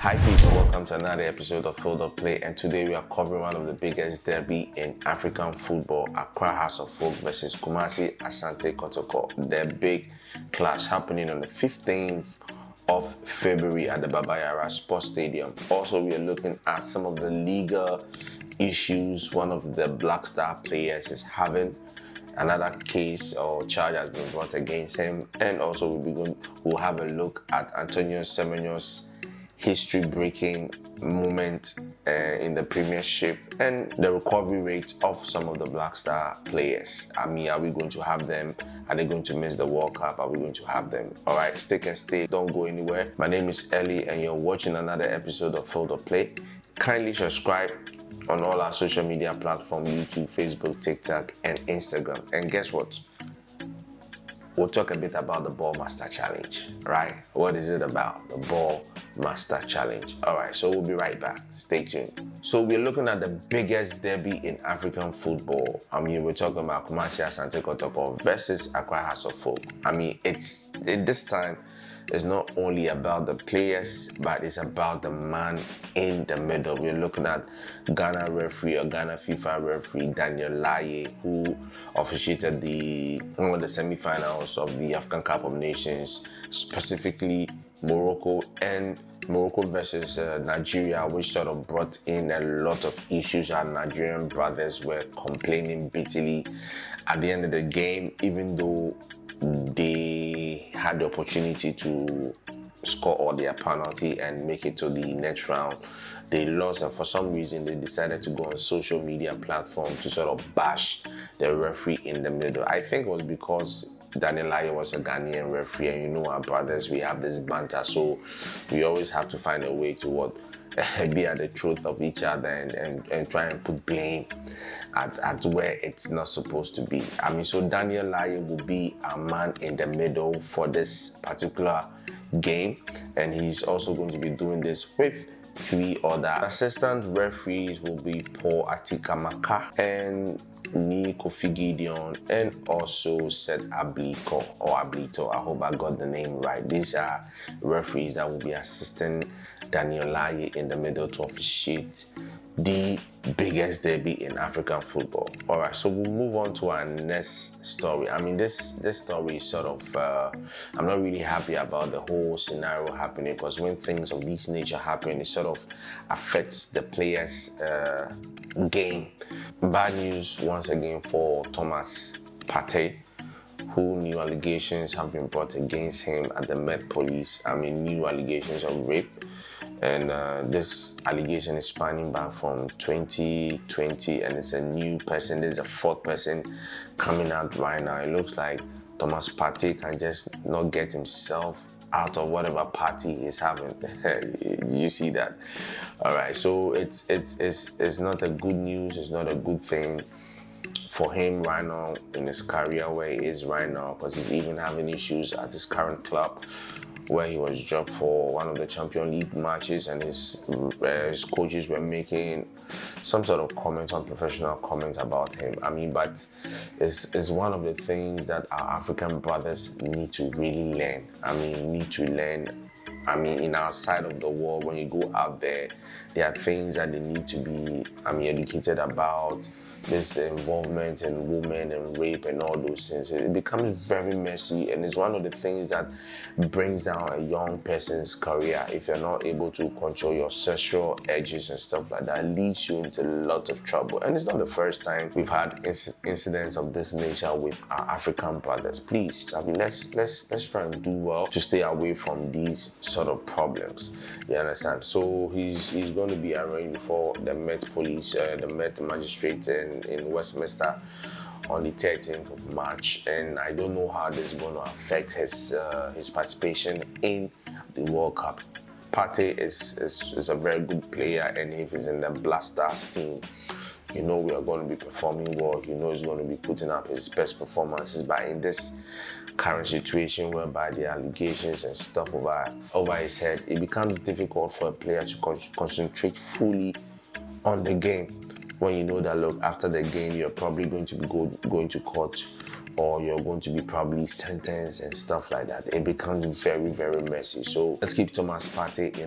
Hi people, welcome to another episode of Field of Play, and today we are covering one of the biggest derby in African football, Accra House of Folk versus Kumasi Asante Kotoko. The big clash happening on the 15th of February at the Baba Yara Sports Stadium. Also, we are looking at some of the legal issues one of the Black Star players is having. Another case or charge has been brought against him, and also we'll have a look at Antoine Semenyo's history-breaking moment in the Premiership and the recovery rate of some of the Black Star players. I mean, are we going to have them? Are they going to miss the World Cup? Are we going to have them? All right, stick and stay. Don't go anywhere. My name is Ellie, and you're watching another episode of Field of Play. Kindly subscribe on all our social media platforms: YouTube, Facebook, TikTok, and Instagram. And guess what? We'll talk a bit about the Ball Master Challenge, right? What is it about? The Ball Master Challenge. All right, so we'll be right back. Stay tuned. So we're looking at the biggest derby in African football. I mean, we're talking about Kumasi Asante Kotoko versus Accra House of Folk. I mean, this time, it's not only about the players, but it's about the man in the middle. We're looking at Ghana referee or Ghana FIFA referee Daniel Laryea, who officiated one of the semi-finals of the AFCON Cup of Nations, specifically Morocco versus Nigeria, which sort of brought in a lot of issues. Our Nigerian brothers were complaining bitterly at the end of the game, even though they had the opportunity to score all their penalty and make it to the next round. They lost, and for some reason they decided to go on social media platform to sort of bash the referee in the middle. I think it was because Daniel Laryea was a Ghanaian referee, and you know our brothers, we have this banter, so we always have to find a way to be at the truth of each other and try and put blame at where it's not supposed to be. I mean, so Daniel Laryea will be a man in the middle for this particular game, and he's also going to be doing this with three other assistant referees. Will be Paul Atikamaka and me, Kofi Gideon, and also Seth Ablito. I hope I got the name right. These are referees that will be assisting Daniel Laryea in the middle to officiate the biggest derby in African football. All right, so we'll move on to our next story. I mean, this story is sort of, I'm not really happy about the whole scenario happening, because when things of this nature happen, it sort of affects the players' game. Bad news once again for Thomas Partey, who new allegations have been brought against him at the Met Police. I mean, new allegations of rape. And this allegation is spanning back from 2020, and it's a new person. There's a fourth person coming out right now. It looks like Thomas Partey can just not get himself out of whatever party he's having. You see that? All right, so it's not a good news. It's not a good thing for him right now in his career where he is right now, because he's even having issues at his current club, where he was dropped for one of the Champions League matches, and his coaches were making some sort of comment, unprofessional comment about him. I mean, but it's one of the things that our African brothers need to really learn. In our side of the world, when you go out there are things that they need to be, educated about. This involvement in women and rape and all those things, it becomes very messy, and it's one of the things that brings down a young person's career. If you're not able to control your sexual urges and stuff like that, it leads you into a lot of trouble. And it's not the first time we've had incidents of this nature with our African brothers. Please, let's try and do well to stay away from these sort of problems. You understand? So he's going to be arraigned before the Met Police, the Met Magistrate in Westminster on the 13th of March, and I don't know how this is going to affect his participation in the World Cup. Partey is a very good player, and if he's in the Black Stars team, you know we are going to be performing well. You know he's going to be putting up his best performances. But in this current situation whereby the allegations and stuff over his head, it becomes difficult for a player to concentrate fully on the game. When you know that, look, after the game, you're probably going to be going to court or you're going to be probably sentenced and stuff like that. It becomes very, very messy. So let's keep Thomas Partey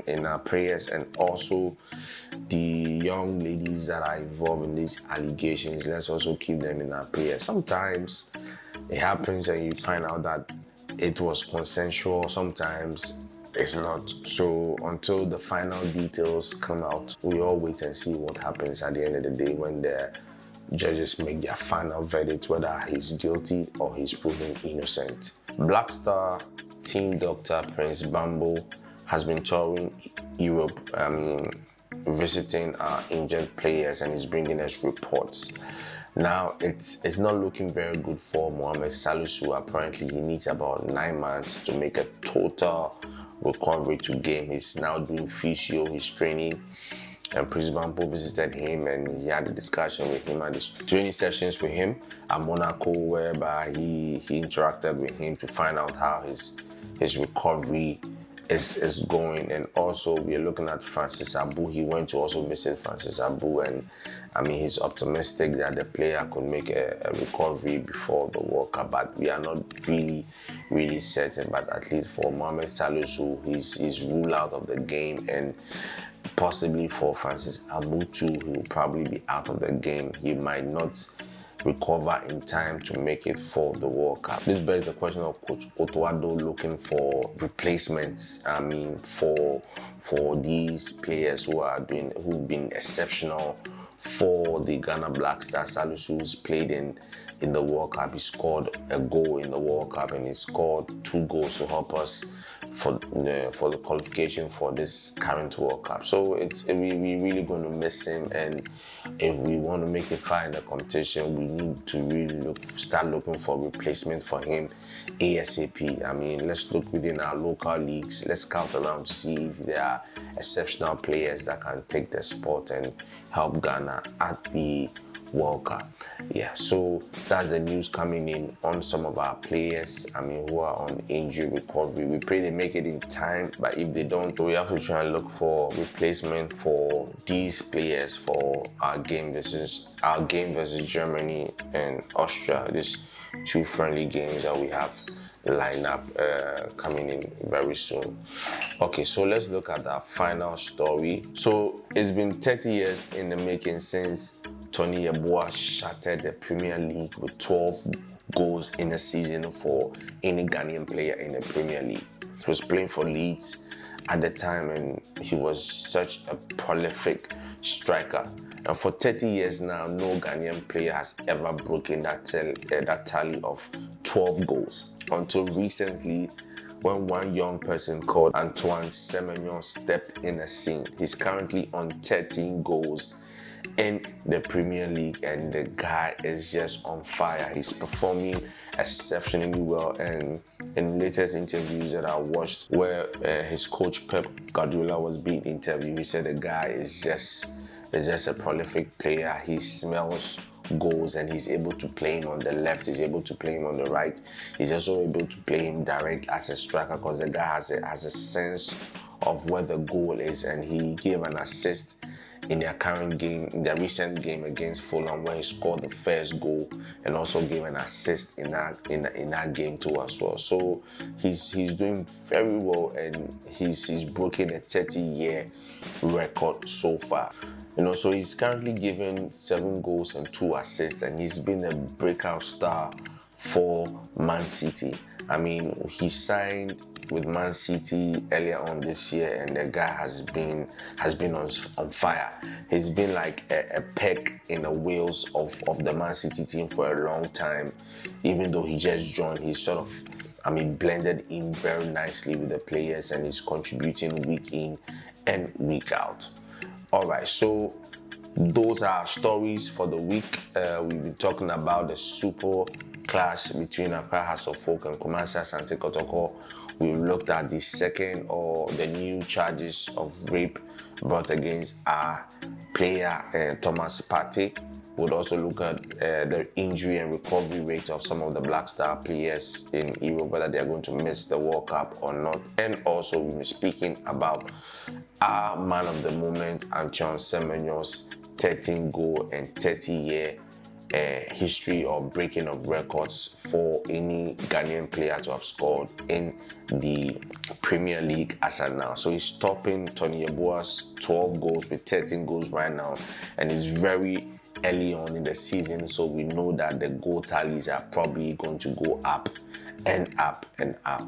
in our prayers, and also the young ladies that are involved in these allegations. Let's also keep them in our prayers. Sometimes it happens and you find out that it was consensual. Sometimes it's not. So until the final details come out, we all wait and see what happens at the end of the day when the judges make their final verdict, whether he's guilty or he's proven innocent. Black Star team doctor Prince Pambo has been touring Europe, visiting injured players, and is bringing us reports. Now, it's not looking very good for Mohammed Salisu. Apparently, he needs about 9 months to make a total recovery to game. He's now doing physio, he's training, and Prince Pambo visited him and he had a discussion with him, and training sessions with him at Monaco, whereby he interacted with him to find out how his recovery is going. And also we are looking at Francis Abu. He went to also visit Francis Abu, and he's optimistic that the player could make a recovery before the World Cup, but we are not really certain. But at least for Mohammed Salisu, he's ruled out of the game, and possibly for Francis Abu too, he will probably be out of the game. He might not recover in time to make it for the World Cup. This begs the question of Coach Otuado looking for replacements. For these players who've been exceptional for the Ghana Black Stars. Salisu, who's played in the World Cup. He scored a goal in the World Cup, and he scored 2 goals to help us for the qualification for this current World Cup. So we're really going to miss him, and if we want to make it far in the competition, we need to really start looking for replacement for him ASAP. Let's look within our local leagues. Let's scout around to see if there are exceptional players that can take the spot and help Ghana at the World Cup. Yeah, so that's the news coming in on some of our players, who are on injury recovery. We pray they make it in time, but if they don't, we have to try and look for replacement for these players for our game versus Germany and Austria. These 2 friendly games that we have line up coming in very soon. Okay, so let's look at our final story. So it's been 30 years in the making since Tony Yeboah shattered the Premier League with 12 goals in a season for any Ghanaian player in the Premier League. He was playing for Leeds at the time, and he was such a prolific striker. And for 30 years now, no Ghanaian player has ever broken that tally of 12 goals. Until recently, when one young person called Antoine Semenyo stepped in the scene. He's currently on 13 goals in the Premier League, and the guy is just on fire. He's performing exceptionally well, and in latest interviews that I watched where his coach Pep Guardiola was being interviewed, he said the guy is just a prolific player. He smells goals, and he's able to play him on the left, he's able to play him on the right, he's also able to play him direct as a striker, because the guy has a sense of where the goal is. And he gave an assist in their current game, in their recent game against Fulham, where he scored the first goal, and also gave an assist in that game too as well. So he's doing very well, and he's broken a 30-year record so far. So he's currently given 7 goals and 2 assists, and he's been a breakout star for Man City. He signed with Man City earlier on this year, and the guy has been on fire. He's been like a peg in the wheels of the Man City team for a long time. Even though he just joined, he's sort of blended in very nicely with the players, and he's contributing week in and week out. Alright, so those are our stories for the week. We've been talking about the super clash between Accra House of Folk and Kumasi Asanti Kotoko. We looked at the new charges of rape brought against our player Thomas Partey. We'll also look at the injury and recovery rate of some of the Black Star players in Europe, whether they are going to miss the World Cup or not. And also we'll be speaking about our man of the moment, Antoine Semenyo's 13-goal and 30-year history or breaking of records for any Ghanaian player to have scored in the Premier League as of now. So he's stopping Tony Yeboah's 12 goals with 13 goals right now, and it's very early on in the season, so we know that the goal tallies are probably going to go up and up and up.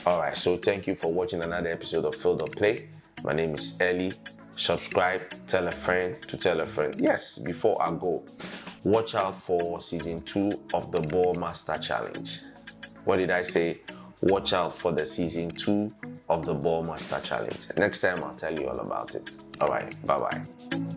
All right, so thank you for watching another episode of Field of Play. My name is Ellie. Subscribe, tell a friend to tell a friend. Yes, before I go, watch out for season 2 of the Ball Master Challenge. What did I say? Watch out for the season 2 of the Ball Master Challenge. Next time I'll tell you all about it. All right, bye-bye.